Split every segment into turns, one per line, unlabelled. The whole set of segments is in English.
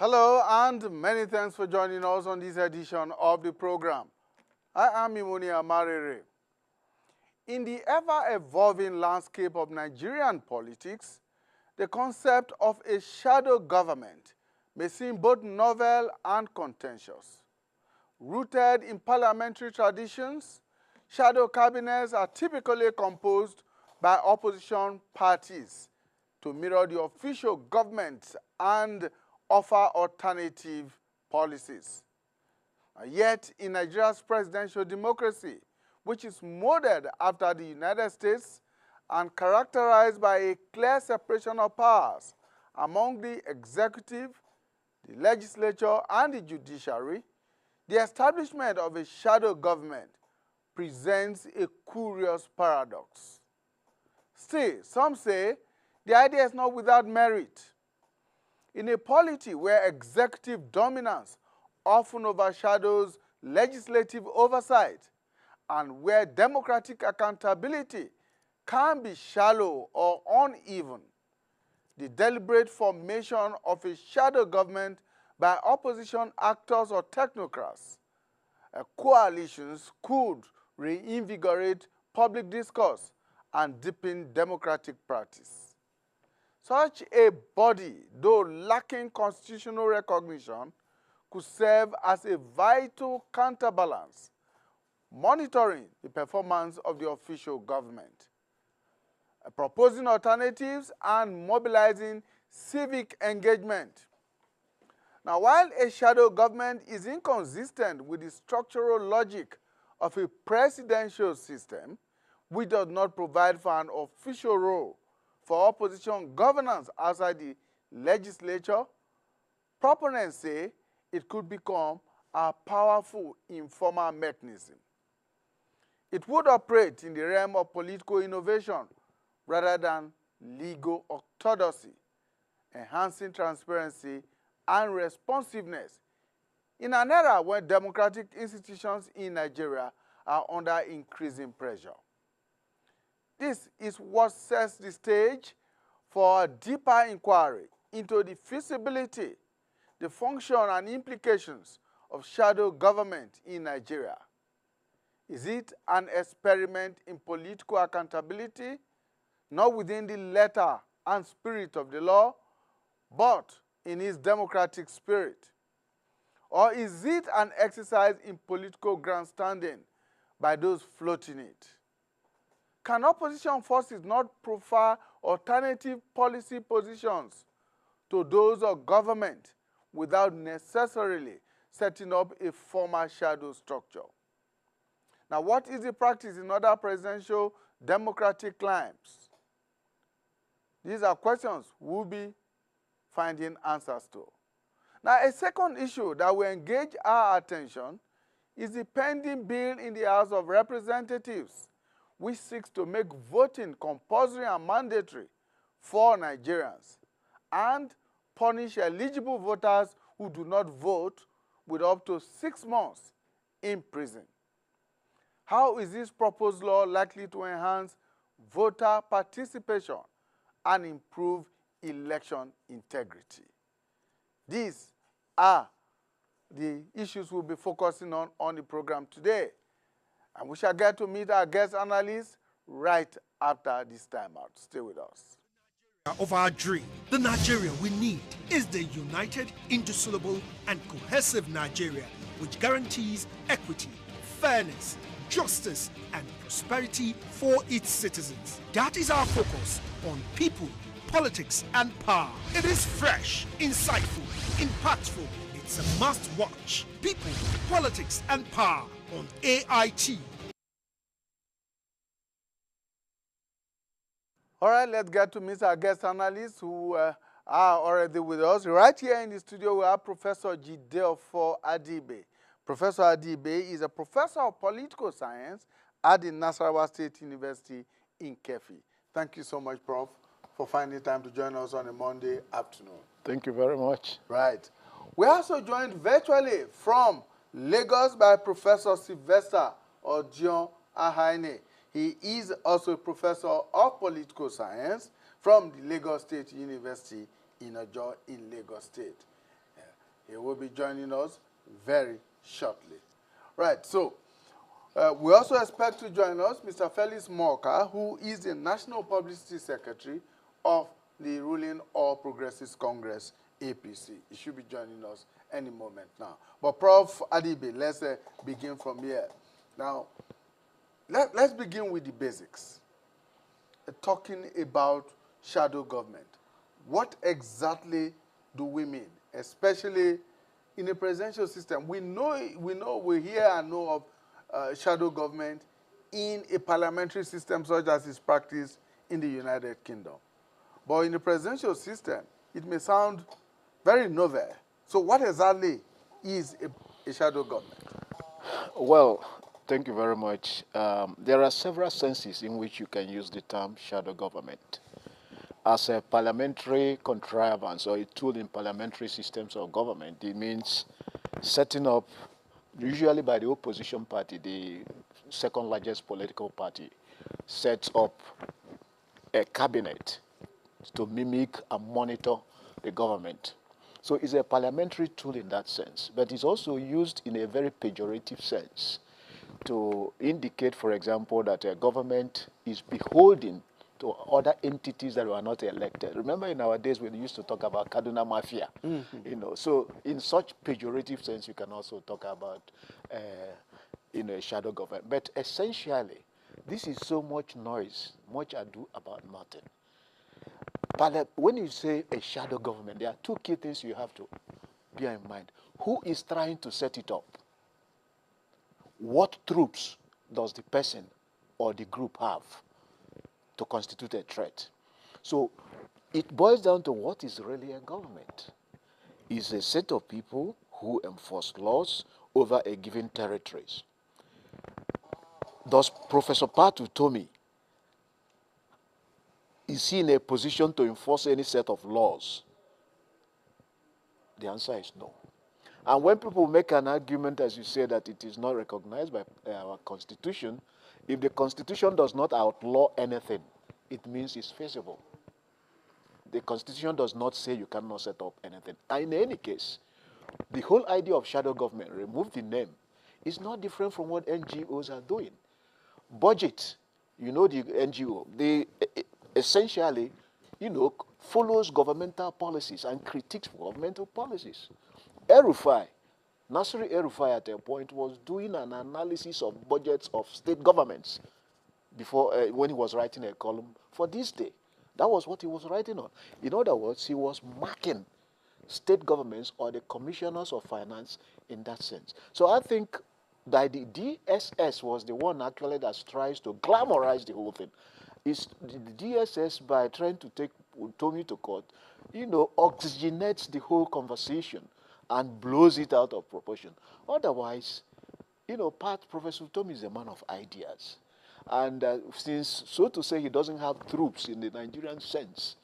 Hello and many thanks for joining us on this edition of the program. I am Imonia Marere. In the ever-evolving landscape of Nigerian politics, the concept of a shadow government may seem both novel and contentious. Rooted in parliamentary traditions, shadow cabinets are typically composed by opposition parties to mirror the official government and offer alternative policies. Yet, in Nigeria's presidential democracy, which is modeled after the United States and characterized by a clear separation of powers among the executive, the legislature, and the judiciary, the establishment of a shadow government presents a curious paradox. Still, some say the idea is not without merit. In a polity where executive dominance often overshadows legislative oversight and where democratic accountability can be shallow or uneven, the deliberate formation of a shadow government by opposition actors or technocrats, coalitions could reinvigorate public discourse and deepen democratic practice. Such a body, though lacking constitutional recognition, could serve as a vital counterbalance, monitoring the performance of the official government, proposing alternatives, and mobilizing civic engagement. Now, while a shadow government is inconsistent with the structural logic of a presidential system, which does not provide for an official role for opposition governance outside the legislature, proponents say it could become a powerful informal mechanism. It would operate in the realm of political innovation rather than legal orthodoxy, enhancing transparency and responsiveness in an era when democratic institutions in Nigeria are under increasing pressure. This is what sets the stage for a deeper inquiry into the feasibility, the function, and implications of shadow government in Nigeria. Is it an experiment in political accountability, not within the letter and spirit of the law, but in its democratic spirit? Or is it an exercise in political grandstanding by those floating it? Can opposition forces not prefer alternative policy positions to those of government without necessarily setting up a formal shadow structure? Now, what is the practice in other presidential democratic climes? These are questions we'll be finding answers to. Now, a second issue that will engage our attention is the pending bill in the House of Representatives, which seeks to make voting compulsory and mandatory for Nigerians and punish eligible voters who do not vote with up to 6 months in prison. How is this proposed law likely to enhance voter participation and improve election integrity? These are the issues we'll be focusing on the program today. And we shall get to meet our guest analysts right after this time out. Stay with us.
Of our dream, the Nigeria we need is the united, indissoluble, and cohesive Nigeria, which guarantees equity, fairness, justice, and prosperity for its citizens. That is our focus on people, politics, and power. It is fresh, insightful, impactful. It's a must-watch. People, politics, and power on AIT.
All right, let's get to meet our guest analysts who are already with us. Right here in the studio, we have Professor Jideofor Adibe. Professor Adibe is a professor of political science at the Nasarawa State University in Kefi. Thank you so much, Prof, for finding time to join us on a Monday afternoon.
Thank you very much.
Right. We're also joined virtually from Lagos by Professor Sylvester Odion Ahaine. He is also a professor of political science from the Lagos State University in Ojo in Lagos State. He will be joining us very shortly. Right, so we also expect to join us Mr. Felix Morka, who is the National Publicity Secretary of the ruling All Progressives Congress, APC. He should be joining us any moment now. But Prof. Adibe, let's begin from here. Now, let's begin with the basics. Talking about shadow government. What exactly do we mean, especially in a presidential system? We hear and know of shadow government in a parliamentary system such as is practiced in the United Kingdom. But in the presidential system, it may sound very novel. So what exactly is a shadow government?
Well, thank you very much. There are several senses in which you can use the term shadow government. As a parliamentary contrivance or a tool in parliamentary systems of government, it means setting up, usually by the opposition party, the second largest political party, sets up a cabinet to mimic and monitor the government. So it's a parliamentary tool in that sense, but it's also used in a very pejorative sense to indicate, for example, that a government is beholden to other entities that were not elected. Remember, in our days, we used to talk about Kaduna Mafia. You know, so in such pejorative sense, you can also talk about, a shadow government. But essentially, this is so much noise, much ado about nothing. When you say a shadow government, there are two key things you have to bear in mind. Who is trying to set it up? What troops does the person or the group have to constitute a threat? So it boils down to what is really a government. It's a set of people who enforce laws over a given territories. Does Professor Patu Tomi, is he in a position to enforce any set of laws? The answer is no. And when people make an argument, as you say, that it is not recognized by our Constitution, if the Constitution does not outlaw anything, it means it's feasible. The Constitution does not say you cannot set up anything. And in any case, the whole idea of shadow government, remove the name, is not different from what NGOs are doing. Budget, you know, the NGO, they essentially, follows governmental policies and critiques governmental policies. Erufai, Nasri Erufai at a point was doing an analysis of budgets of state governments before when he was writing a column for this day. That was what he was writing on. In other words, he was marking state governments or the commissioners of finance in that sense. So I think that the DSS was the one actually that tries to glamorize the whole thing. It's the DSS, by trying to take Tomi to court, oxygenates the whole conversation and blows it out of proportion. Otherwise, Professor Tomi is a man of ideas. And since, so to say, he doesn't have troops in the Nigerian sense,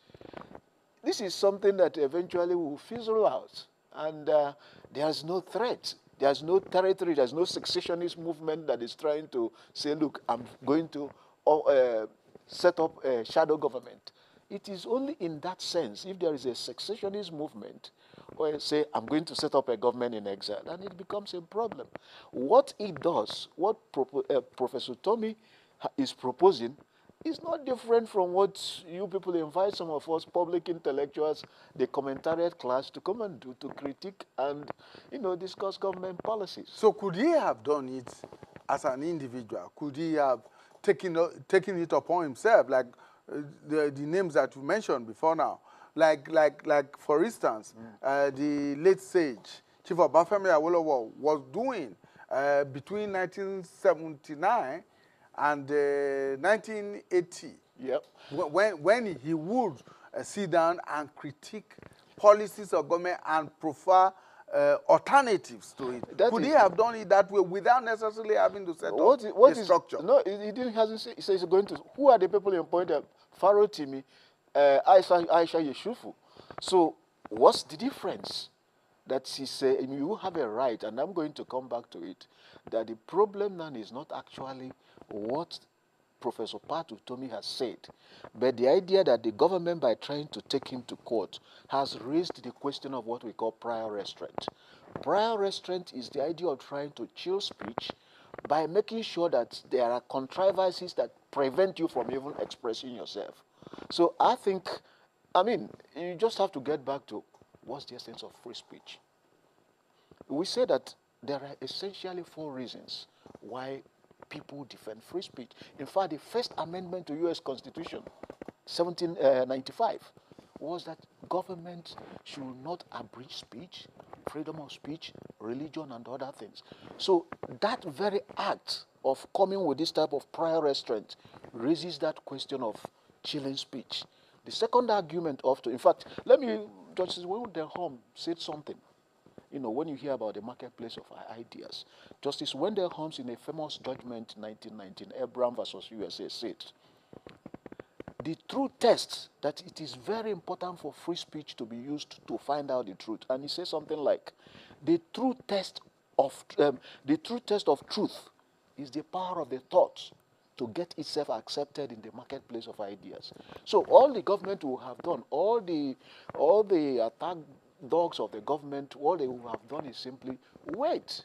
this is something that eventually will fizzle out. And there's no threat. There's no territory. There's no secessionist movement that is trying to say, look, I'm going to set up a shadow government. It is only in that sense, if there is a secessionist movement, or say, I'm going to set up a government in exile, and it becomes a problem. What it does, what Professor Tomi is proposing, is not different from what you people invite some of us public intellectuals, the commentariat class, to come and do, to critique and, discuss government policies.
So could he have done it as an individual? Could he have taken it upon himself, like the names that you mentioned before now? Like for instance, the late sage, Chief Obafemi Awolowo, was doing between 1979 and 1980.
Yep.
When he would sit down and critique policies of government and prefer alternatives to it. Could he have done it that way without necessarily having to set up a structure?
No, he didn't. Hasn't said. He says he's going to. Who are the people appointed? Pharaoh Timi, Aisha Yeshufu. So what's the difference? That he said, you have a right, and I'm going to come back to it, that the problem now is not actually what Professor Utomi has said, but the idea that the government, by trying to take him to court, has raised the question of what we call prior restraint. Prior restraint is the idea of trying to chill speech by making sure that there are contrivances that prevent you from even expressing yourself. So I think, I mean, you just have to get back to what's the essence of free speech. We say that there are essentially 4 reasons why people defend free speech. In fact, the first amendment to U.S. Constitution, 1795, was that government should not abridge speech, freedom of speech, religion, and other things. So that very act of coming with this type of prior restraint raises that question of chilling speech. The second argument in fact, Justice Wendelholm said something. You know, when you hear about the marketplace of ideas, Justice Wendelholm, in a famous judgment in 1919, Abraham versus USA, said, the true test that it is very important for free speech to be used to find out the truth. And he says something like, the true test of truth is the power of the thought to get itself accepted in the marketplace of ideas. So all the government will have done, all the attack dogs of the government, all they will have done is simply wait.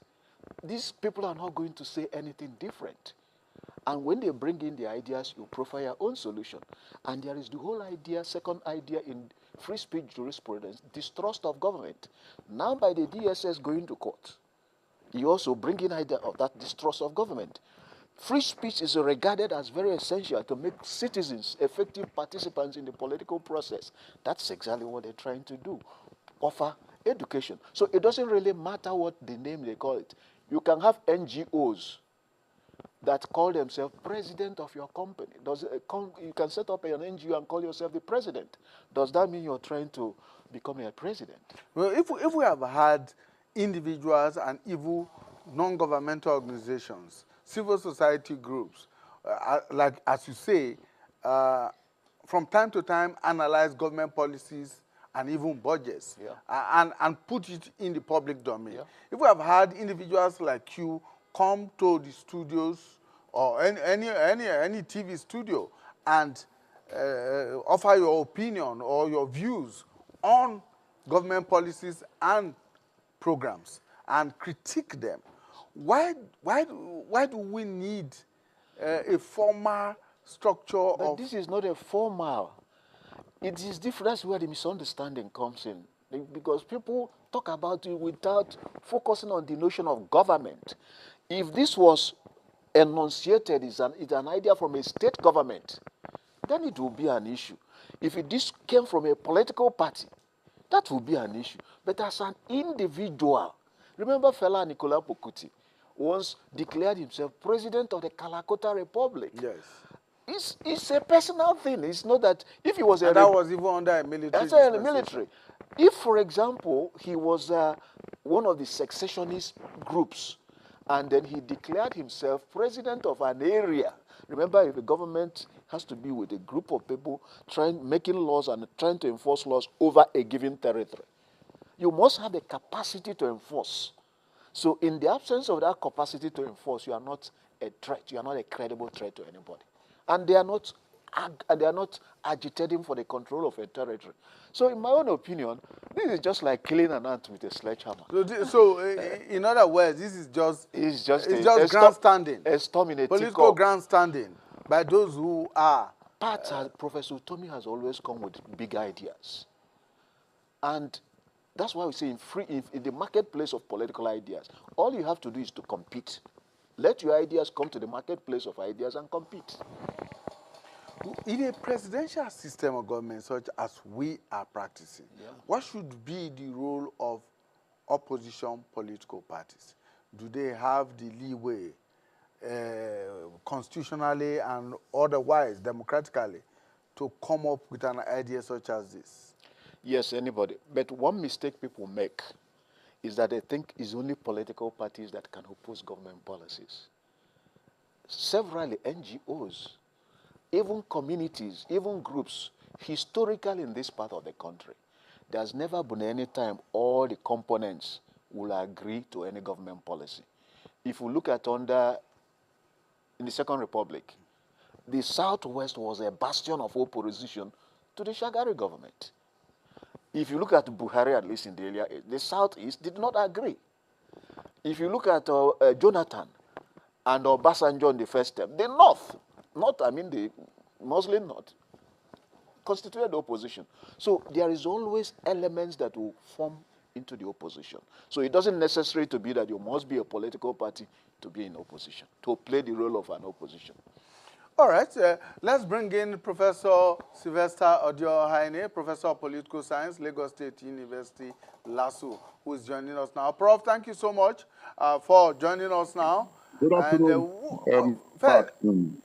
These people are not going to say anything different. And when they bring in the ideas, you profile your own solution. And there is the whole idea, second idea in free speech jurisprudence, distrust of government. Now by the DSS going to court, you also bring in idea of that distrust of government. Free speech is regarded as very essential to make citizens effective participants in the political process. That's exactly what they're trying to do. Offer education. So it doesn't really matter what the name they call it. You can have NGOs that call themselves president of your company. You can set up an NGO and call yourself the president. Does that mean you're trying to become a president?
Well, if we have had individuals and even non-governmental organizations, civil society groups, like as you say, from time to time analyze government policies and even budgets, and put it in the public domain. Yeah. If we have had individuals like you come to the studios or any TV studio and offer your opinion or your views on government policies and programs and critique them, why do we need a formal structure?
But this is not a formal. It is different. That's where the misunderstanding comes in. Because people talk about it without focusing on the notion of government. If this was enunciated, it's an idea from a state government, then it will be an issue. If this came from a political party, that will be an issue. But as an individual, remember Fela Nicola Pokuti once declared himself president of the Kalakota Republic.
Yes.
It's a personal thing. It's not that if he was
that was even under a military.
That's a military. If, for example, he was one of the secessionist groups, and then he declared himself president of an area. Remember, if the government has to be with a group of people making laws and trying to enforce laws over a given territory, you must have the capacity to enforce. So in the absence of that capacity to enforce, you are not a threat. You are not a credible threat to anybody. And they are not agitating for the control of a territory. So in my own opinion, this is just like killing an ant with a sledgehammer.
So in other words, this is just grandstanding.
A storm in a
political grandstanding by those who are.
Professor Utomi has always come with big ideas. And that's why we say in the marketplace of political ideas, all you have to do is to compete. Let your ideas come to the marketplace of ideas and compete.
In a presidential system of government such as we are practicing, what should be the role of opposition political parties? Do they have the leeway constitutionally and otherwise, democratically, to come up with an idea such as this?
Yes, anybody. But one mistake people make is that they think it's only political parties that can oppose government policies. Several NGOs, even communities, even groups, historically in this part of the country, there's never been any time all the components will agree to any government policy. If you look at in the Second Republic, the Southwest was a bastion of opposition to the Shagari government. If you look at Buhari, at least in the earlier age, the Southeast did not agree. If you look at Jonathan and Obasanjo in the first term, the North, the Muslim North, constituted the opposition. So there is always elements that will form into the opposition. So it doesn't necessarily to be that you must be a political party to be in opposition, to play the role of an opposition.
All right, let's bring in Professor Sylvester Odiohaine, Professor of Political Science, Lagos State University, LASU, who is joining us now. Prof, thank you so much for joining us now.
Good afternoon.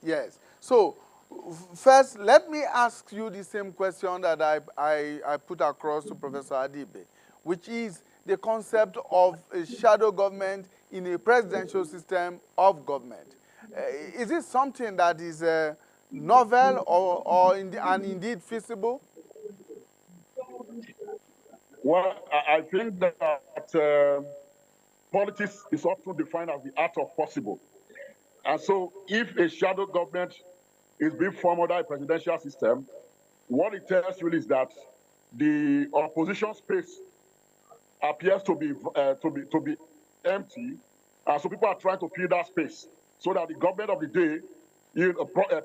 Yes. So, first, let me ask you the same question that I put across to Professor Adibe, which is the concept of a shadow government in a presidential system of government. Is it something that is novel and indeed feasible?
Well, I think that politics is often defined as the art of possible. And so if a shadow government is being formed under a presidential system, what it tells you is that the opposition space appears to be empty, and so people are trying to fill that space so that the government of the day,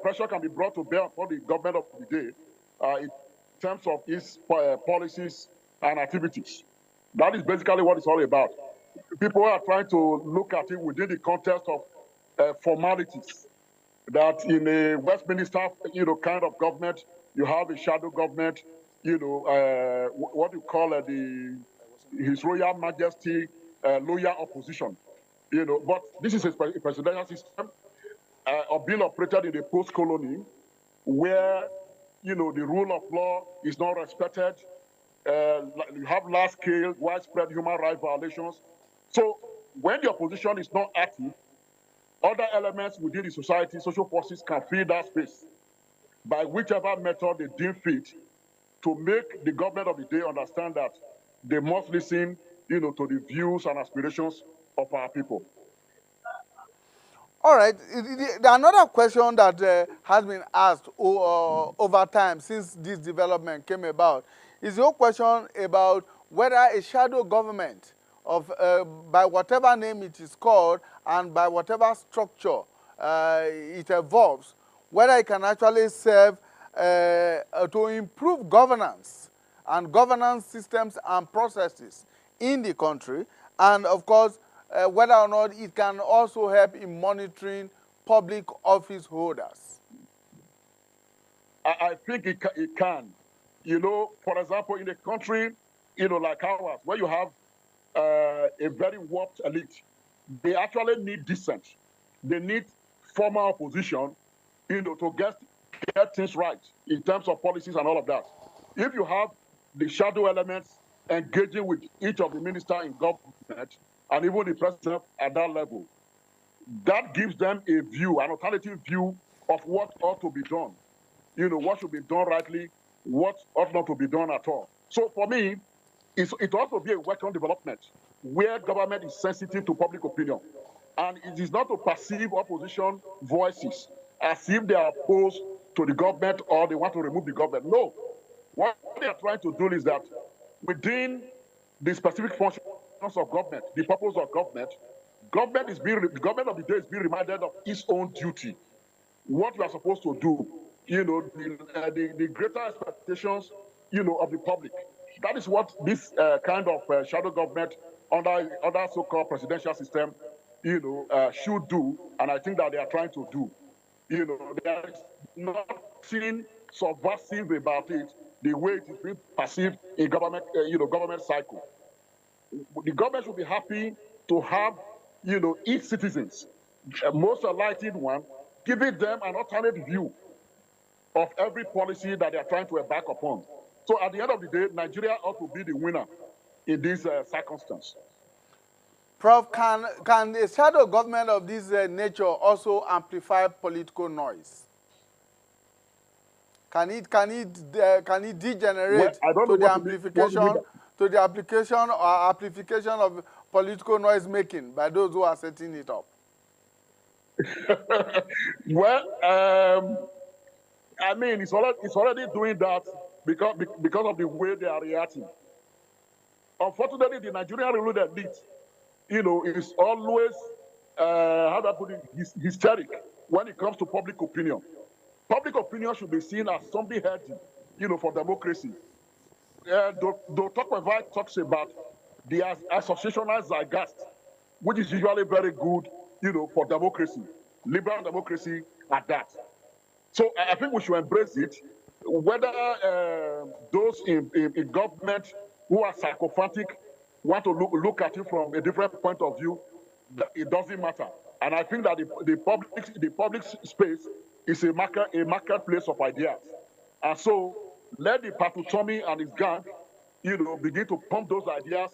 pressure can be brought to bear upon the government of the day in terms of its policies and activities. That is basically what it's all about. People are trying to look at it within the context of formalities. That in a Westminster, kind of government, you have a shadow government, what you call His Royal Majesty loyal opposition. But this is a presidential system of being operated in a post-colony where, the rule of law is not respected. You have large-scale, widespread human rights violations. So when the opposition is not active, other elements within the society, social forces can fill that space by whichever method they deem fit to make the government of the day understand that they must listen, to the views and aspirations of our people.
All right. Another question that has been asked over time since this development came about is your question about whether a shadow government of by whatever name it is called and by whatever structure it evolves, whether it can actually serve to improve governance and governance systems and processes in the country, and of course, whether or not it can also help in monitoring public office holders.
I think it can. For example, in a country, like ours, where you have a very warped elite, they actually need dissent. They need formal opposition, to get things right in terms of policies and all of that. If you have the shadow elements engaging with each of the ministers in government and even the president at that level, that gives them a view, an alternative view of what ought to be done. What should be done rightly, what ought not to be done at all. So for me, it ought to be a welcome development where government is sensitive to public opinion. And it is not to perceive opposition voices as if they are opposed to the government or they want to remove the government. No. What they are trying to do is that within the specific functions of government, the purpose of government, the government of the day is being reminded of its own duty, what we are supposed to do, the greater expectations, of the public. That is what this kind of shadow government under so-called presidential system, should do, and I think that they are trying to do. There is nothing subversive about it, the way it is being perceived in government, government cycle. The government should be happy to have, its citizens, most enlightened one, giving them an alternate view of every policy that they are trying to embark upon. So at the end of the day, Nigeria ought to be the winner in this circumstance.
Prof, can a shadow government of this nature also amplify political noise? Can it degenerate to the amplification or amplification of political noise making by those who are setting it up?
Well, I mean, it's already doing that because of the way they are reacting. Unfortunately, the Nigerian ruling elite, is always, how do I put it, hysteric when it comes to public opinion. Public opinion should be seen as something healthy, for democracy. Dr. Provide talks about the associational zeitgeist, which is usually very good, for democracy, liberal democracy at that. So I think we should embrace it. Whether those in government who are sycophantic want to look at it from a different point of view, it doesn't matter. And I think that the public space is a marketplace of ideas. And so let the Patutomi and his gang, begin to pump those ideas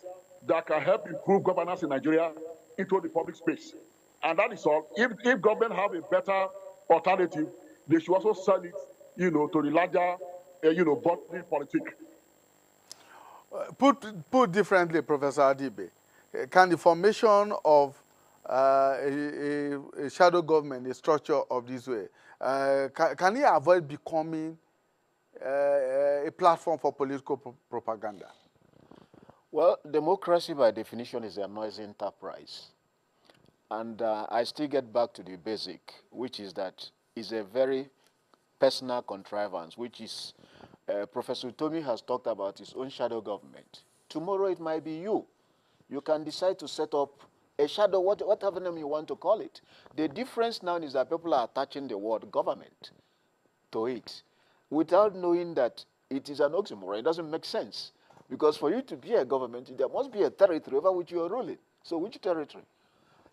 that can help improve governance in Nigeria into the public space. And that is all. If government have a better alternative, they should also sell it, to the larger, body politic.
Put differently, Professor Adibe, can the formation of a shadow government, a structure of this way, can it avoid becoming a platform for political propaganda?
Well, democracy by definition is a noisy enterprise. And I still get back to the basic, which is that it's a very personal contrivance, which is Professor Tomi has talked about his own shadow government. Tomorrow it might be you. You can decide to set up a shadow, whatever name you want to call it. The difference now is that people are attaching the word government to it without knowing that it is an oxymoron. It doesn't make sense. Because for you to be a government, there must be a territory over which you are ruling. So which territory?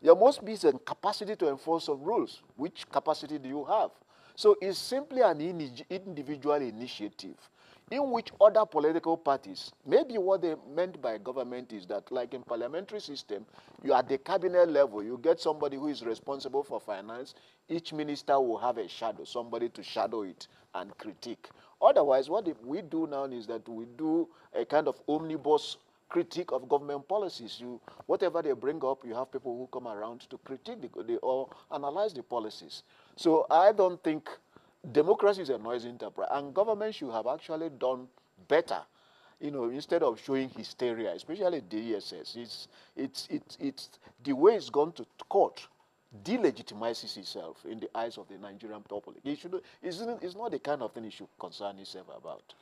There must be some capacity to enforce some rules. Which capacity do you have? So it's simply an individual initiative in which other political parties, maybe what they meant by government is that, like in parliamentary system, you are at the cabinet level, you get somebody who is responsible for finance, each minister will have a shadow, somebody to shadow it and critique. Otherwise, what we do now is that we do a kind of omnibus critique of government policies. Whatever they bring up, you have people who come around to critique or analyze the policies. So I don't think democracy is a noisy enterprise, and government should have actually done better, instead of showing hysteria, especially DSS. It's the way it's gone to court delegitimizes itself in the eyes of the Nigerian public. It's not the kind of thing it should concern itself about.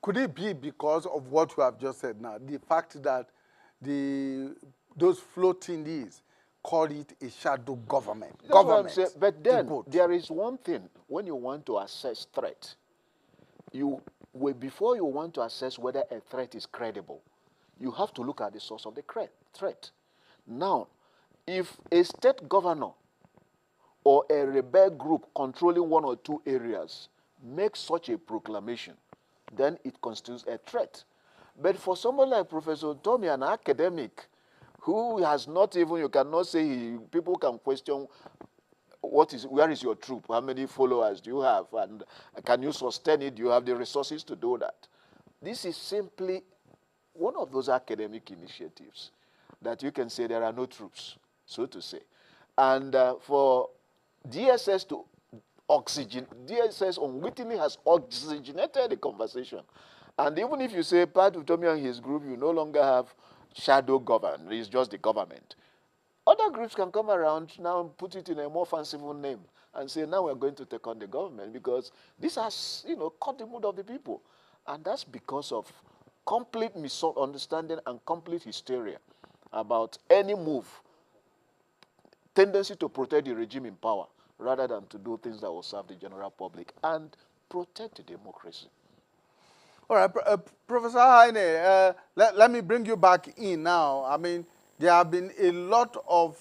Could it be because of what you have just said now, the fact that those floating these call it a shadow government?
That's what I'm saying. But then there is one thing when you want to assess threat. Before you want to assess whether a threat is credible, you have to look at the source of the threat. Now, if a state governor or a rebel group controlling one or two areas makes such a proclamation, then it constitutes a threat. But for someone like Professor Tomi, an academic, who has not even, you cannot say, people can question, where is your troop? How many followers do you have? And can you sustain it? Do you have the resources to do that? This is simply one of those academic initiatives that you can say there are no troops, so to say. And for DSS to DSS unwittingly has oxygenated the conversation. And even if you say part of Tomi and his group, you no longer have shadow govern, it's just the government. Other groups can come around now and put it in a more fanciful name and say, now we're going to take on the government because this has, caught the mood of the people. And that's because of complete misunderstanding and complete hysteria about any move, tendency to protect the regime in power, rather than to do things that will serve the general public and protect the democracy.
All right, Professor Heine, let me bring you back in now. I mean, there have been a lot of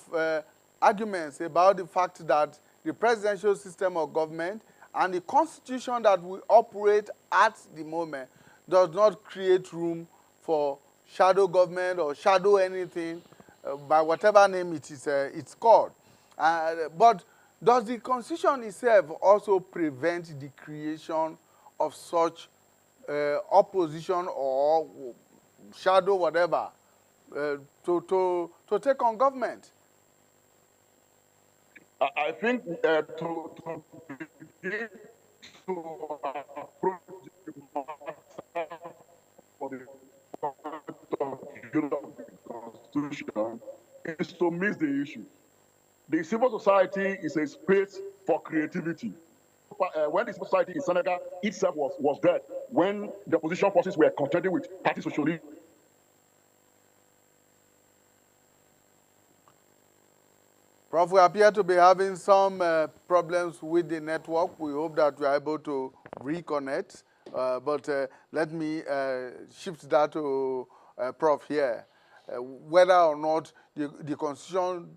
arguments about the fact that the presidential system of government and the constitution that we operate at the moment does not create room for shadow government or shadow anything by whatever name it's called. But does the constitution itself also prevent the creation of such opposition or shadow whatever to take on government?
I think to begin to approach the matter for the point of view of the Constitution is to miss the issue. The civil society is a space for creativity. When the civil society in Senegal itself was dead, when the opposition forces were contending with party socialism.
Prof, we appear to be having some problems with the network. We hope that we are able to reconnect. But let me shift that to Prof here. Whether or not the Constitution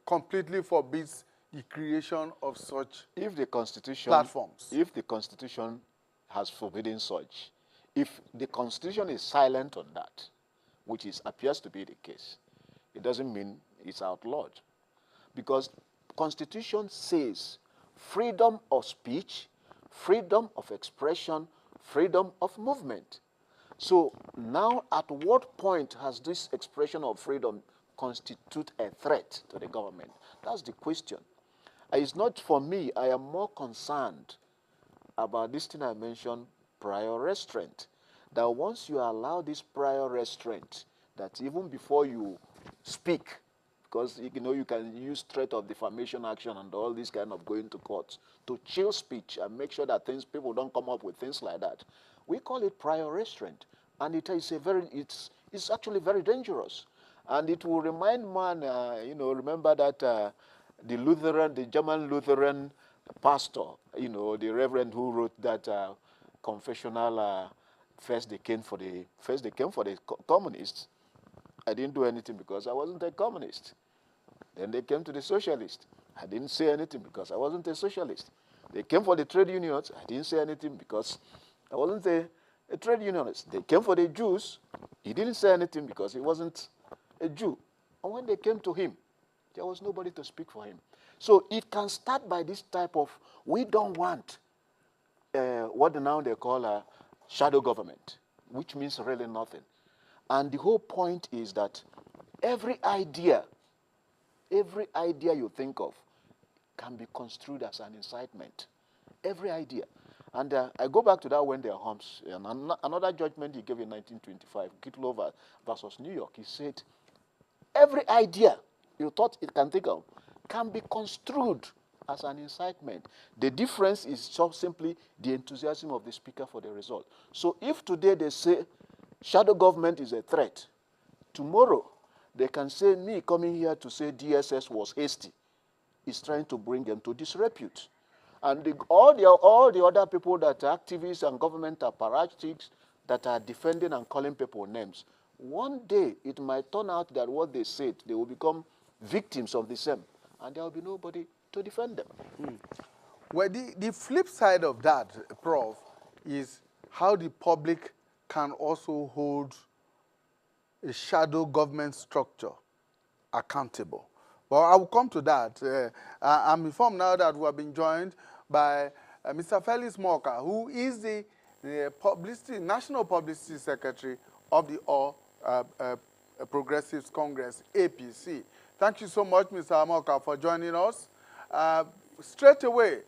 completely forbids the creation of such
If the Constitution,
platforms.
if the Constitution has forbidden such, if the Constitution is silent on that, which appears to be the case, it doesn't mean it's outlawed. Because Constitution says freedom of speech, freedom of expression, freedom of movement. So now at what point has this expression of freedom constitute a threat to the government? That's the question. It's not for me. I am more concerned about this thing I mentioned, prior restraint. That once you allow this prior restraint, that even before you speak, because you know you can use threat of defamation action and all this kind of going to court to chill speech and make sure that people don't come up with things like that. We call it prior restraint, and it's actually very dangerous, and it will remind man, remember that the German Lutheran pastor, the reverend who wrote that confessional. First they came for the communists. I didn't do anything because I wasn't a communist. Then they came to the socialists. I didn't say anything because I wasn't a socialist. They came for the trade unions. I didn't say anything because I wasn't a trade unionist. They came for the Jews. He didn't say anything because he wasn't a Jew. And when they came to him, there was nobody to speak for him. So it can start by this type of, we don't want what now they call a shadow government, which means really nothing. And the whole point is that every idea you think of can be construed as an incitement. Every idea. And I go back to that Wendell Holmes, another judgment he gave in 1925, Gitlow versus New York. He said, every idea you thought it can think of can be construed as an incitement. The difference is so simply the enthusiasm of the speaker for the result. So if today they say shadow government is a threat, tomorrow they can say me coming here to say DSS was hasty is trying to bring them to disrepute. And all the other people that are activists and government apparatchiks that are defending and calling people names, one day it might turn out that what they said, they will become victims of the same, and there will be nobody to defend them.
Well, the flip side of that, Prof, is how the public can also hold a shadow government structure accountable. Well, I will come to that. I'm informed now that we have been joined by Mr. Felix Morka, who is the National Publicity Secretary of the All Progressives Congress, APC. Thank you so much, Mr. Morka, for joining us. Straight away,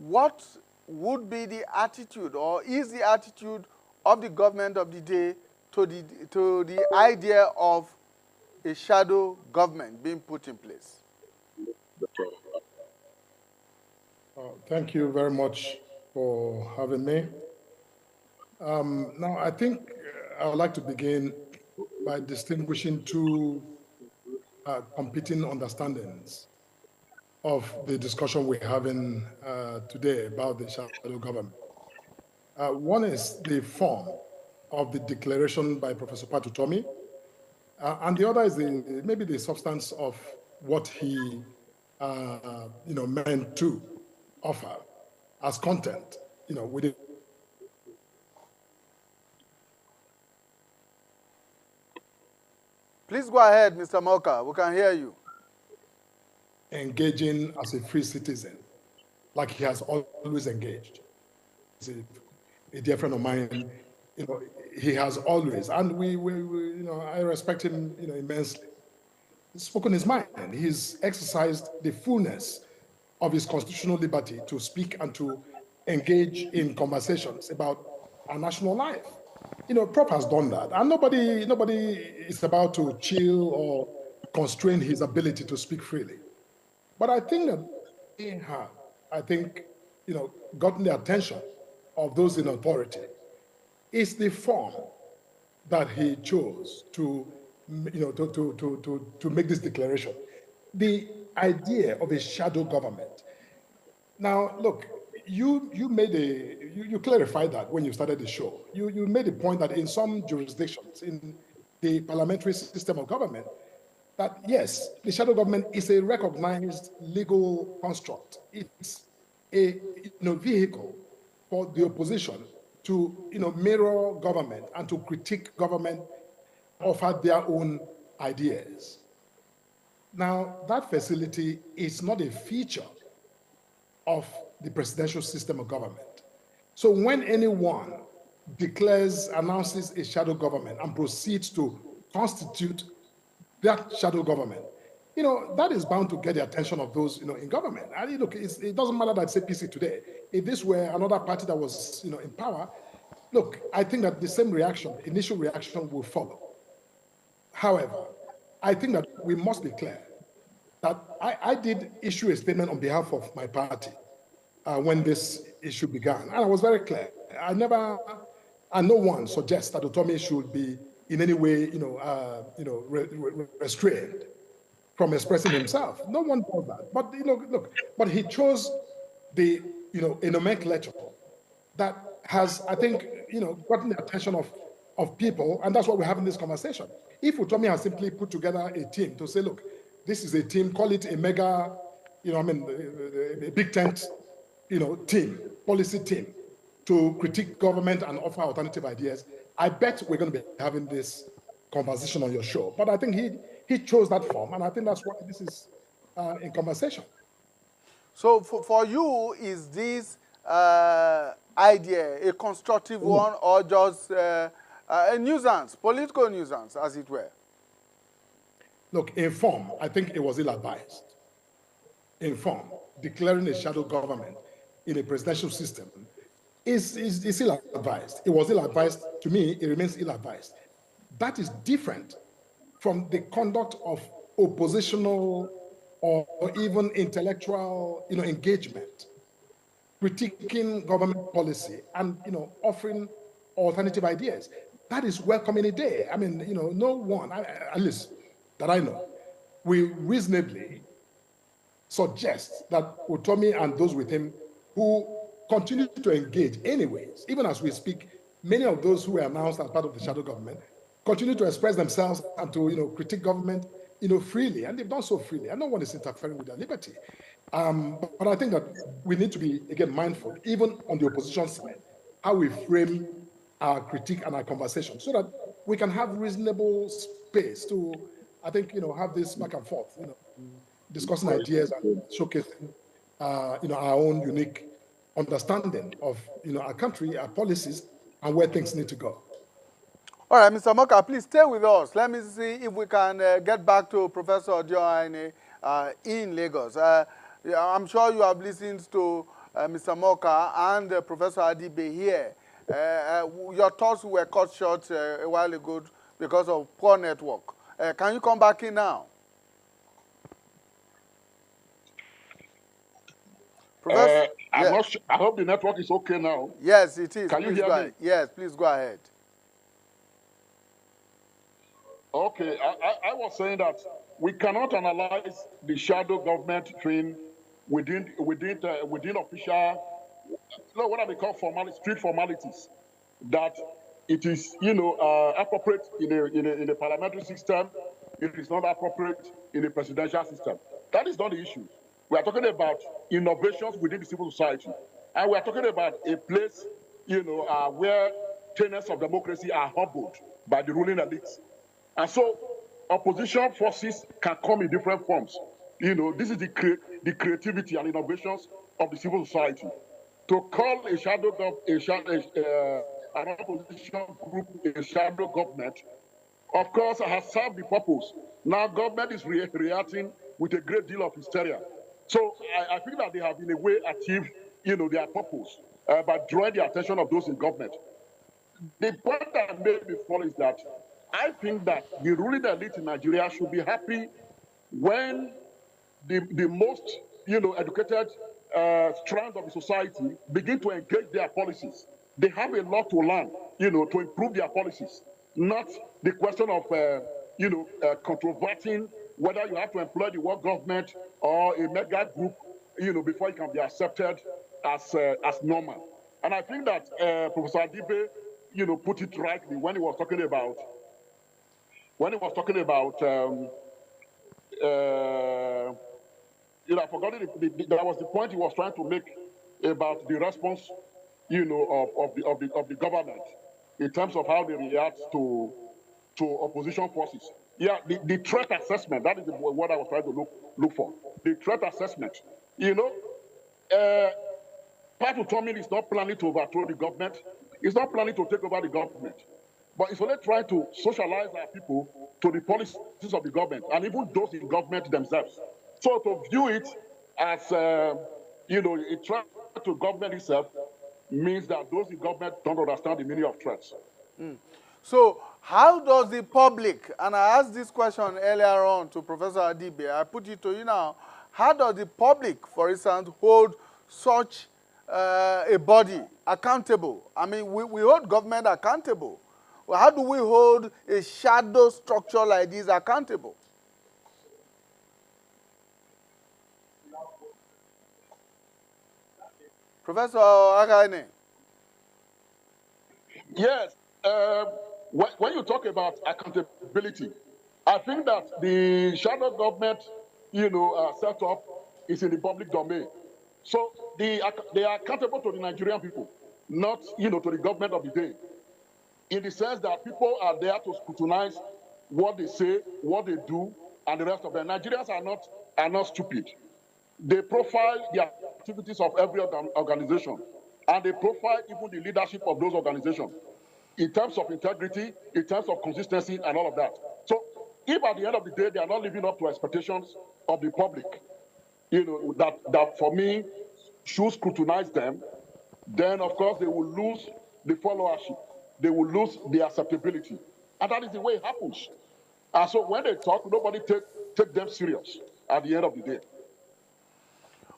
what would be the attitude, or is the attitude of the government of the day to the idea of a shadow government being put in place?
Thank you very much for having me. Now, I think I would like to begin by distinguishing two competing understandings of the discussion we're having today about the shadow government. One is the form of the declaration by Professor Patutomi, and the other is maybe the substance of what he meant to offer as content, within.
Please go ahead, Mr. Morka. We can hear you.
Engaging as a free citizen, like he has always engaged. He's a dear friend of mine. He has always, and I respect him, immensely. spoken his mind. He's exercised the fullness of his constitutional liberty to speak and to engage in conversations about our national life. Prof has done that, and nobody is about to chill or constrain his ability to speak freely. But I think that he had, gotten the attention of those in authority is the form that he chose to, to make this declaration. The idea of a shadow government. Now, look, you clarified that when you started the show. You made the point that in some jurisdictions, in the parliamentary system of government, that yes, the shadow government is a recognized legal construct. It's a vehicle for the opposition to mirror government and to critique government, offer their own ideas. Now, that facility is not a feature of the presidential system of government. So when anyone announces a shadow government and proceeds to constitute that shadow government, that is bound to get the attention of those, in government. And look, it doesn't matter that it's APC today. If this were another party that was, in power, look, I think that the same initial reaction will follow. However, I think that we must be clear that I did issue a statement on behalf of my party when this issue began, and I was very clear. No one suggests that Utomi should be in any way, restrained from expressing himself. No one does that. But but he chose a nomenclature that has, I think, gotten the attention of people, and that's why we're having this conversation. If Utomi has simply put together a team to say, look, this is a team, call it a mega, a big tent, team, policy team, to critique government and offer alternative ideas, I bet we're going to be having this conversation on your show. But I think he chose that form, and I think that's why this is in conversation.
So for you, is this idea a constructive one, or just a nuisance, political nuisance, as it were?
Look, in form, I think it was ill-advised. In form, declaring a shadow government in a presidential system is ill-advised. It was ill-advised. To me, it remains ill-advised. That is different from the conduct of oppositional or even intellectual, engagement, critiquing government policy and, offering alternative ideas. That is welcome any day. I mean, no one, at least that I know, will reasonably suggest that Utomi and those with him who continue to engage anyways, even as we speak, many of those who were announced as part of the shadow government continue to express themselves and to, critique government, freely, and they've done so freely, and no one is interfering with their liberty. But I think that we need to be, again, mindful, even on the opposition side, how we frame our critique and our conversation so that we can have reasonable space to, I think, have this back and forth, discussing ideas and showcasing, our own unique understanding of, our country, our policies, and where things need to go.
All right, Mr. Moka, please stay with us. Let me see if we can get back to Professor Odioane in Lagos. I'm sure you have listened to Mr. Moka and Professor Adibe here. Your thoughts were cut short a while ago because of poor network. Can you come back in now? Professor,
I hope the network is okay now.
Yes, it is.
Can you hear me?
Yes, please go ahead.
Okay, I was saying that we cannot analyze the shadow government thing within official, what they call street formalities. That it is, appropriate in a parliamentary system. It is not appropriate in a presidential system. That is not the issue. We are talking about innovations within the civil society, and we are talking about a place, where tenets of democracy are humbled by the ruling elites. And so opposition forces can come in different forms. This is the creativity and innovations of the civil society. To call an opposition group a shadow government of course, has served the purpose. Now government is reacting with a great deal of hysteria. So I feel that they have in a way achieved, their purpose by drawing the attention of those in government. The point that made me fall is that I think that the ruling elite in Nigeria should be happy when the most, educated strand of the society begin to engage their policies. They have a lot to learn, to improve their policies, not the question of, controverting whether you have to employ the world government or a mega group, before it can be accepted as normal. And I think that Professor Adibe, put it rightly when he was talking about I've forgotten that was the point he was trying to make about the response, of the government in terms of how they react to opposition forces. Yeah, the threat assessment, that is what I was trying to look for. The threat assessment. Part of Tommy is not planning to overthrow the government. It's not planning to take over the government. But it's only trying to socialize our people to the policies of the government and even those in government themselves. So to view it as, a threat to government itself means that those in government don't understand the meaning of threats.
So how does the public, and I asked this question earlier on to Professor Adibe, I put it to you now, how does the public, for instance, hold such a body accountable? I mean, we hold government accountable. Well, how do we hold a shadow structure like this accountable? Professor Againe.
Yes. When you talk about accountability, I think that the shadow government, set up is in the public domain. So they are accountable to the Nigerian people, not, to the government of the day. In the sense that people are there to scrutinize what they say, what they do, and the rest of them. Nigerians are not stupid. They profile the activities of every organization, and they profile even the leadership of those organizations in terms of integrity, in terms of consistency, and all of that. So if at the end of the day they are not living up to expectations of the public, that for me should scrutinize them, then of course they will lose the followership. They will lose the acceptability. And that is the way it happens. And so when they talk, nobody take them serious at the end of the day.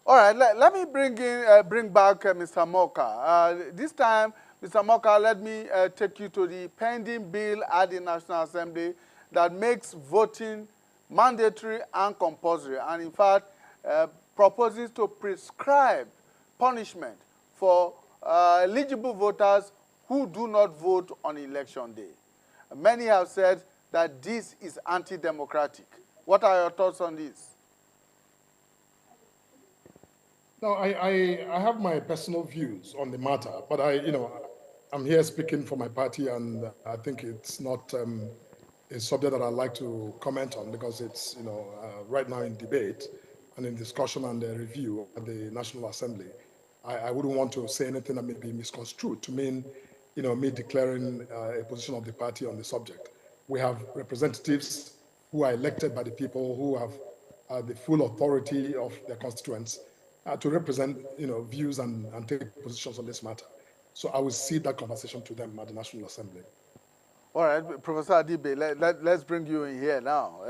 All right, let me bring back Mr. Moka. This time, Mr. Moka, let me take you to the pending bill at the National Assembly that makes voting mandatory and compulsory, and in fact, proposes to prescribe punishment for eligible voters who do not vote on election day. Many have said that this is anti-democratic. What are your thoughts on this?
No, I have my personal views on the matter, but I'm here speaking for my party, and I think it's not a subject that I'd like to comment on because it's, right now in debate and in discussion and review at the National Assembly. I wouldn't want to say anything that may be misconstrued to mean, me declaring a position of the party on the subject. We have representatives who are elected by the people who have the full authority of their constituents to represent, views and take positions on this matter. So I will cede that conversation to them at the National Assembly.
All right, Professor Adibe, let's bring you in here now.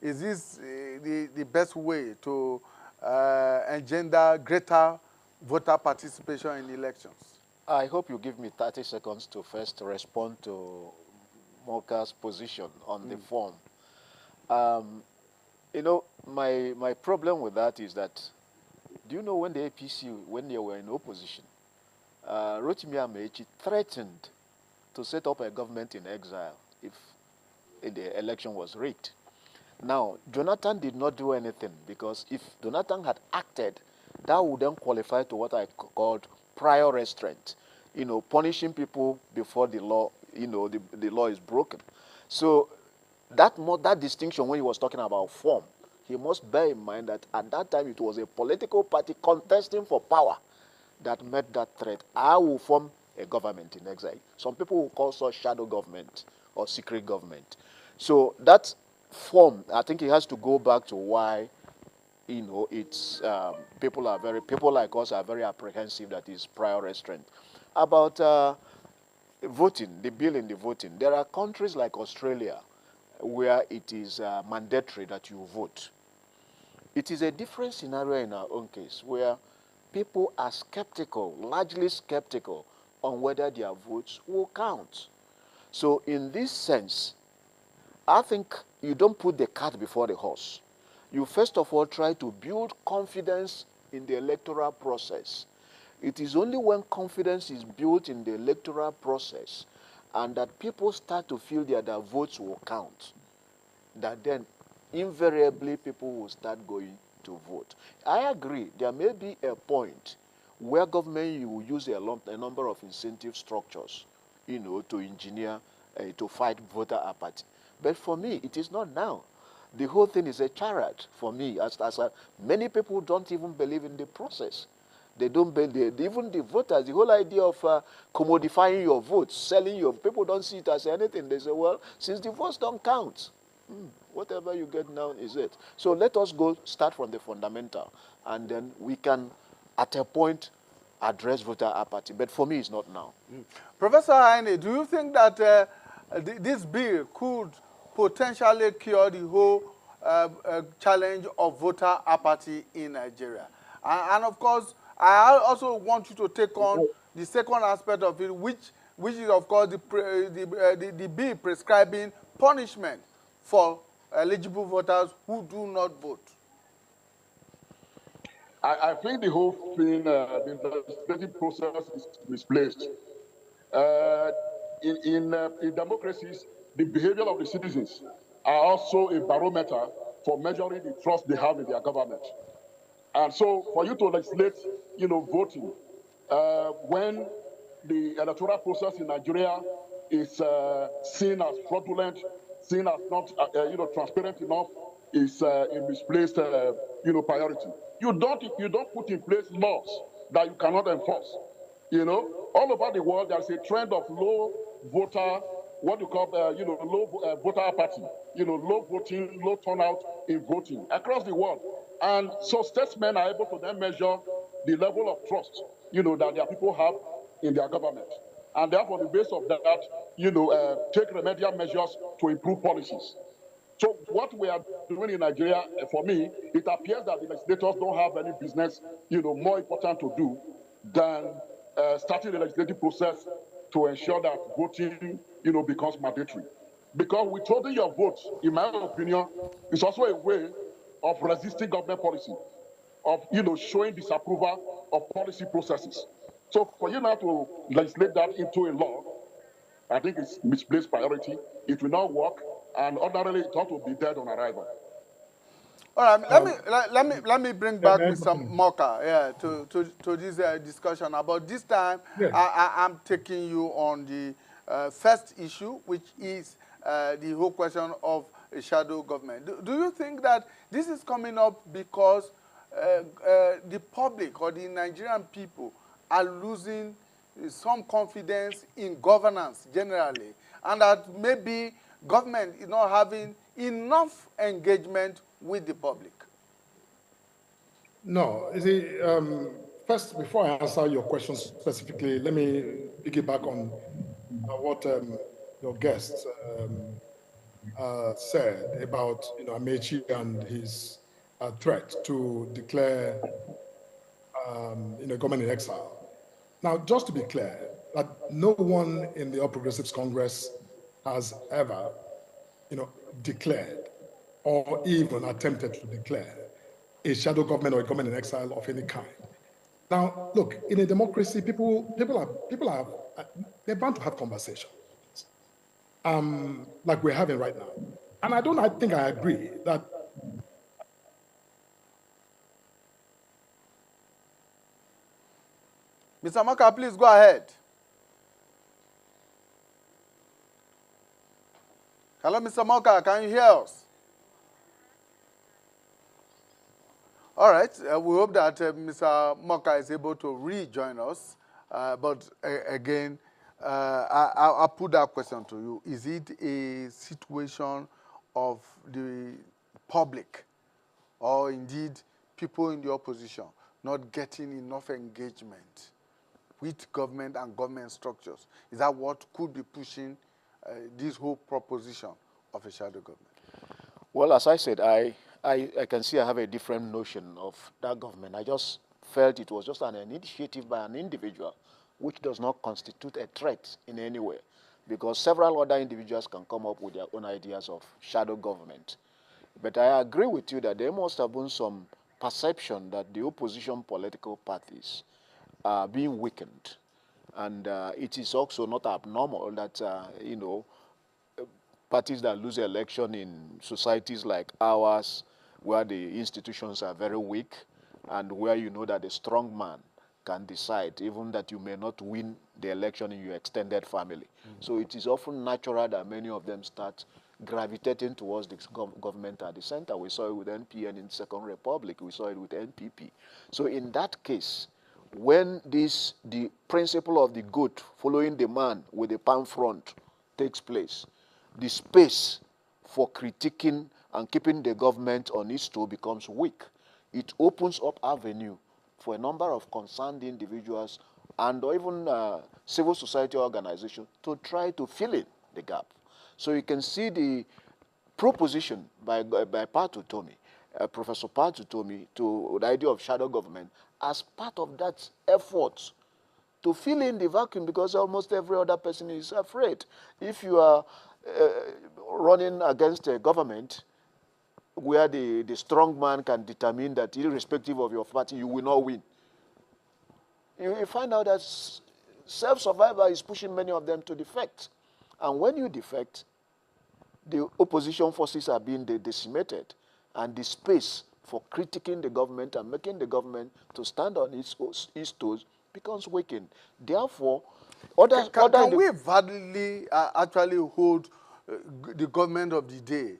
Is this the best way to engender greater voter participation in elections?
I hope you give me 30 seconds to first respond to Moka's position on the form. My problem with that is that, do you know when the APC, when they were in opposition, Rotimi Amechi threatened to set up a government in exile if the election was rigged. Now, Jonathan did not do anything because if Jonathan had acted, that would then qualify to what I called prior restraint, punishing people before the law, the law is broken. So that distinction when he was talking about form, he must bear in mind that at that time it was a political party contesting for power that met that threat. I will form a government in exile. Some people will call such shadow government or secret government. So that form, I think it has to go back to why, it's people like us are very apprehensive that is prior restraint about voting, the bill in the voting. There are countries like Australia where it is mandatory that you vote. It is a different scenario in our own case where people are skeptical, largely skeptical, on whether their votes will count. So in this sense, I think you don't put the cart before the horse. You first of all try to build confidence in the electoral process. It is only when confidence is built in the electoral process and that people start to feel that their votes will count, that then invariably people will start going to vote. I agree, there may be a point where government will use a number of incentive structures, to engineer, to fight voter apathy. But for me, it is not now. The whole thing is a charade for me, as many people don't even believe in the process. They don't believe, even the voters, the whole idea of commodifying your votes, selling your, people don't see it as anything. They say, well, since the votes don't count, whatever you get now is it. So let us start from the fundamental, and then we can, at a point, address voter apathy. But for me, it's not now.
Professor Heine, do you think that this bill could potentially cure the whole challenge of voter apathy in Nigeria? And of course, I also want you to take on the second aspect of it, which is, of course, the bill prescribing punishment for eligible voters who do not vote.
I think the whole thing, the legislative process is misplaced. In democracies, the behavior of the citizens are also a barometer for measuring the trust they have in their government. And so for you to legislate, voting, when the electoral process in Nigeria is seen as fraudulent, seen as not, transparent enough, is a misplaced, priority. You don't put in place laws that you cannot enforce. All over the world, there's a trend of low voter, what you call, low voter apathy, low voting, low turnout in voting across the world. And so statesmen are able to then measure the level of trust, that their people have in their government. And therefore, on the basis of that, take remedial measures to improve policies. So what we are doing in Nigeria, for me, it appears that the legislators don't have any business, more important to do than starting the legislative process to ensure that voting, becomes mandatory. Because withholding your votes, in my opinion, is also a way of resisting government policy, of showing disapproval of policy processes. So for you now to legislate that into a law, I think it's misplaced priority. It will not work, and ordinarily it ought to be dead on arrival.
All right, let me bring back Mr. Moka to this discussion. About this time,
Yes.
I'm taking you on the first issue, which is the whole question of a shadow government. Do you think that this is coming up because the public or the Nigerian people are losing some confidence in governance generally, and that maybe government is not having enough engagement with the public?
No, you see, first, before I answer your question specifically, let me piggyback on what your guest said about Amechi and his threat to declare government in exile. Now, just to be clear, that no one in the All Progressives Congress has ever, declared or even attempted to declare a shadow government or a government in exile of any kind. Now, look, in a democracy, people are they're bound to have conversations, like we're having right now. And I think I agree that.
Mr. Moka, please go ahead. Hello, Mr. Moka, can you hear us? All right, we hope that Mr. Moka is able to rejoin us. But again, I'll put that question to you. Is it a situation of the public or indeed people in the opposition not getting enough engagement with government and government structures? Is that what could be pushing this whole proposition of a shadow government?
Well, as I said, I can see I have a different notion of that government. I just felt it was just an initiative by an individual which does not constitute a threat in any way, because several other individuals can come up with their own ideas of shadow government. But I agree with you that there must have been some perception that the opposition political parties are being weakened. And it is also not abnormal that, parties that lose election in societies like ours, where the institutions are very weak, and where you know that a strong man can decide, even that you may not win the election in your extended family. So it is often natural that many of them start gravitating towards the government at the center. We saw it with NPN in Second Republic. We saw it with NPP. So in that case, when the principle of the goat following the man with the palm front takes place, the space for critiquing and keeping the government on its toe becomes weak. It opens up avenue for a number of concerned individuals and or even civil society organizations to try to fill in the gap. So you can see the proposition by Patu Tomi, Professor Patu Tomi, to the idea of shadow government as part of that effort to fill in the vacuum, because almost every other person is afraid. If you are running against a government where the strong man can determine that irrespective of your party, you will not win, you find out that self-survival is pushing many of them to defect. And when you defect, the opposition forces are being decimated, and the space for critiquing the government and making the government to stand on its toes becomes weakened. Therefore,
can we validly actually hold the government of the day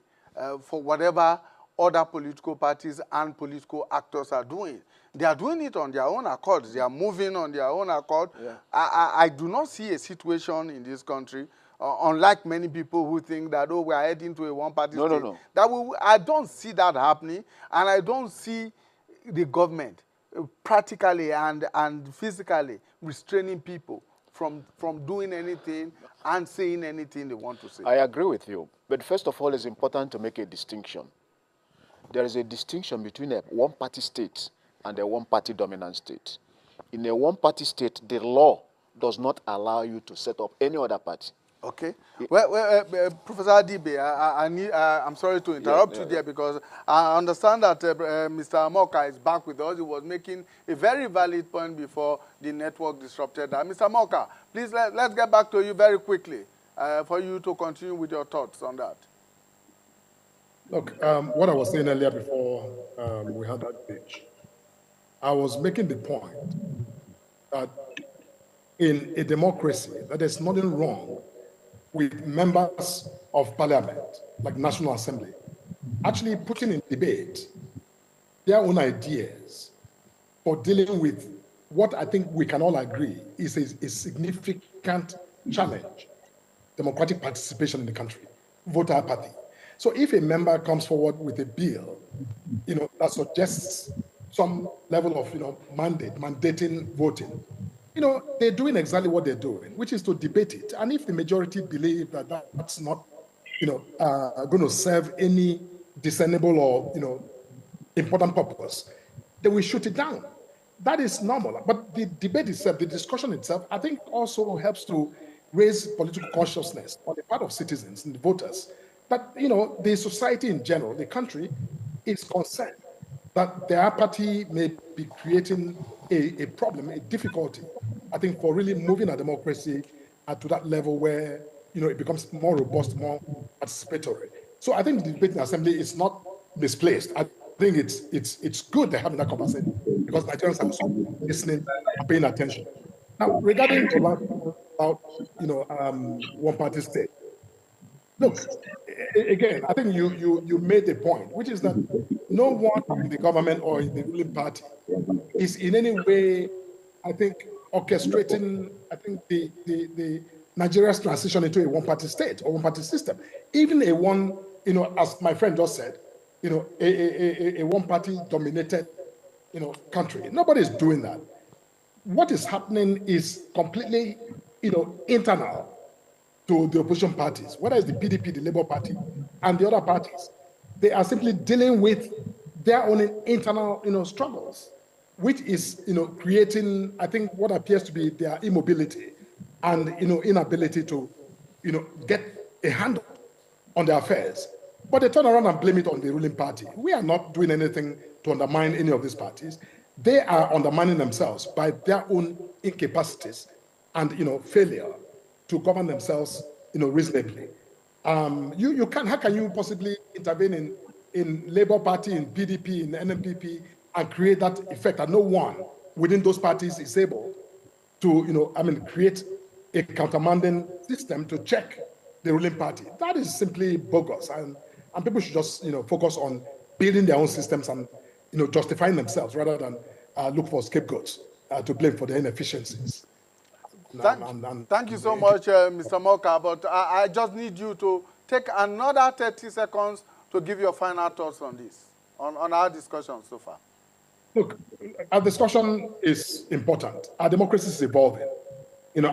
for whatever other political parties and political actors are doing? They are doing it on their own accord. They are moving on their own accord.
Yeah.
I do not see a situation in this country, unlike many people who think that, oh, we are heading to a one-party state.
No.
I don't see that happening, and I don't see the government practically and physically restraining people from doing anything and saying anything they want to say.
I agree with you. But first of all, it's important to make a distinction. There is a distinction between a one-party state and a one-party dominant state. In a one-party state, the law does not allow you to set up any other party.
Okay. Well, Professor Adibe, I'm sorry to interrupt you there, because I understand that Mr. Amoka is back with us. He was making a very valid point before the network disrupted that. Mr. Amoka, please let's get back to you very quickly for you to continue with your thoughts on that.
Look, what I was saying earlier before we had that pitch, I was making the point that in a democracy, that there's nothing wrong with members of parliament, like National Assembly, actually putting in debate their own ideas for dealing with what I think we can all agree is a significant challenge, democratic participation in the country, voter apathy. So if a member comes forward with a bill, that suggests some level of, mandating voting, they're doing exactly what they're doing, which is to debate it. And if the majority believe that that's not, going to serve any discernible or, important purpose, then we shoot it down. That is normal. But the debate itself, the discussion itself, I think also helps to raise political consciousness on the part of citizens and the voters that, the society in general, the country, is concerned that their apathy may be creating a problem, a difficulty, I think, for really moving a democracy to that level where, it becomes more robust, more participatory. So I think the debate in the assembly is not misplaced. I think it's good they're having that conversation because Nigerians are also listening and paying attention. Now, regarding the last about, one-party state, look, again, I think you made the point, which is that no one in the government or in the ruling party is in any way, I think, orchestrating, I think, the Nigeria's transition into a one-party state or one-party system. Even a one, as my friend just said, a one-party dominated, country. Nobody is doing that. What is happening is completely, internal to the opposition parties, whether it's the PDP, the Labour Party, and the other parties. They are simply dealing with their own internal, struggles, which is, creating, I think, what appears to be their immobility and, inability to, get a handle on their affairs. But they turn around and blame it on the ruling party. We are not doing anything to undermine any of these parties. They are undermining themselves by their own incapacities and, failure to govern themselves, reasonably. You can, how can you possibly intervene in Labour Party, in PDP, in NMPP, and create that effect that no one within those parties is able to, create a countermanding system to check the ruling party? That is simply bogus, and people should just, focus on building their own systems and, justifying themselves rather than look for scapegoats to blame for their inefficiencies.
Thank you so much, Mr. Moka, but I just need you to take another 30 seconds to give your final thoughts on this, on our discussion so far.
Look, our discussion is important. Our democracy is evolving.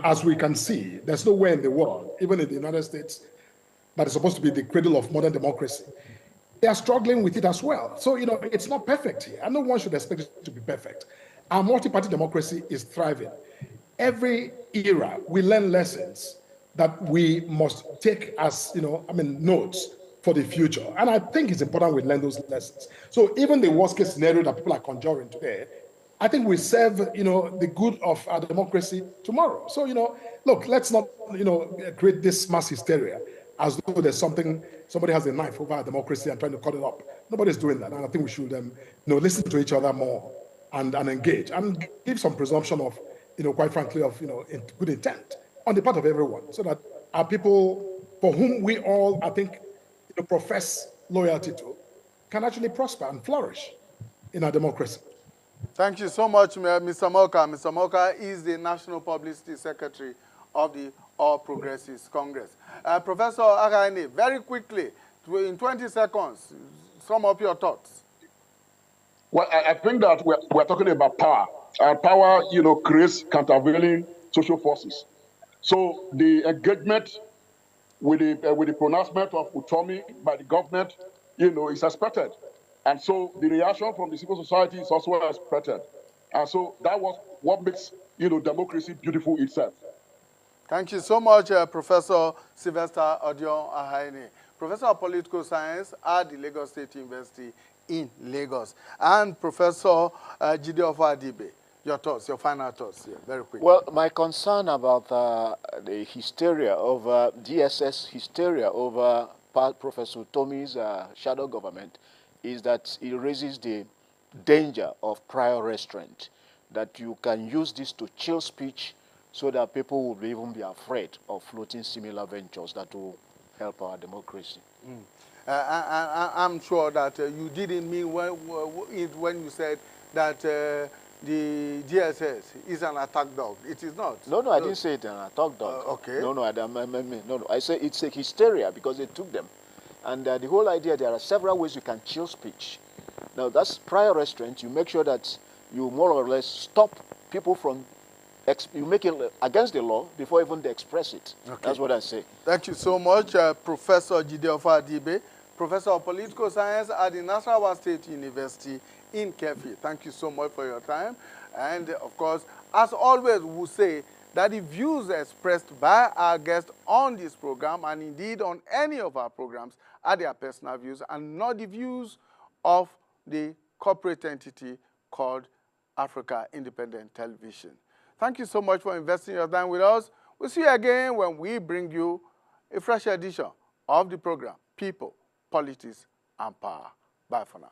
As we can see, there's nowhere in the world, even in the United States, that is supposed to be the cradle of modern democracy. They are struggling with it as well. So, it's not perfect here, and no one should expect it to be perfect. Our multi-party democracy is thriving. Every era, we learn lessons that we must take as, notes for the future. And I think it's important we learn those lessons. So even the worst case scenario that people are conjuring today, I think we serve, the good of our democracy tomorrow. So, look, let's not, create this mass hysteria as though there's somebody has a knife over our democracy and trying to cut it up. Nobody's doing that. And I think we should, listen to each other more and engage and give some presumption of, quite frankly, of, good intent on the part of everyone, so that our people for whom we all, I think, profess loyalty to, can actually prosper and flourish in our democracy.
Thank you so much, Mr. Moka. Mr. Moka is the National Publicity Secretary of the All Progressives Congress. Professor Againe, very quickly, in 20 seconds, sum up your thoughts.
Well, I think that we're talking about power. And power, creates countervailing social forces. So the engagement with the pronouncement of autonomy by the government, is expected. And so the reaction from the civil society is also expected. And so that was what makes, democracy beautiful itself.
Thank you so much, Professor Sylvester Odion Ahaine, Professor of Political Science at the Lagos State University in Lagos, and Professor Jideofor Adibe. Your thoughts, your final thoughts here, very quickly.
Well, my concern about the hysteria over DSS hysteria over Professor Tomi's shadow government is that it raises the danger of prior restraint, that you can use this to chill speech so that people will even be afraid of floating similar ventures that will help our democracy.
I'm sure that you didn't mean when you said that the DSS is an attack dog. It is not.
No, I didn't say it's an attack dog.
Okay.
No, I say it's a hysteria because they took them. And the whole idea, there are several ways you can chill speech. Now, that's prior restraint. You make sure that you more or less stop people from, you make it against the law before even they express it. Okay. That's what I say.
Thank you so much, Professor Jideofor Adibe, Professor of Political Science at the Nasarawa State University in Kefi. Thank you so much for your time. And, of course, as always, we say that the views expressed by our guests on this program, and indeed on any of our programs, are their personal views and not the views of the corporate entity called Africa Independent Television. Thank you so much for investing your time with us. We'll see you again when we bring you a fresh edition of the program, People, Politics, and Power. Bye for now.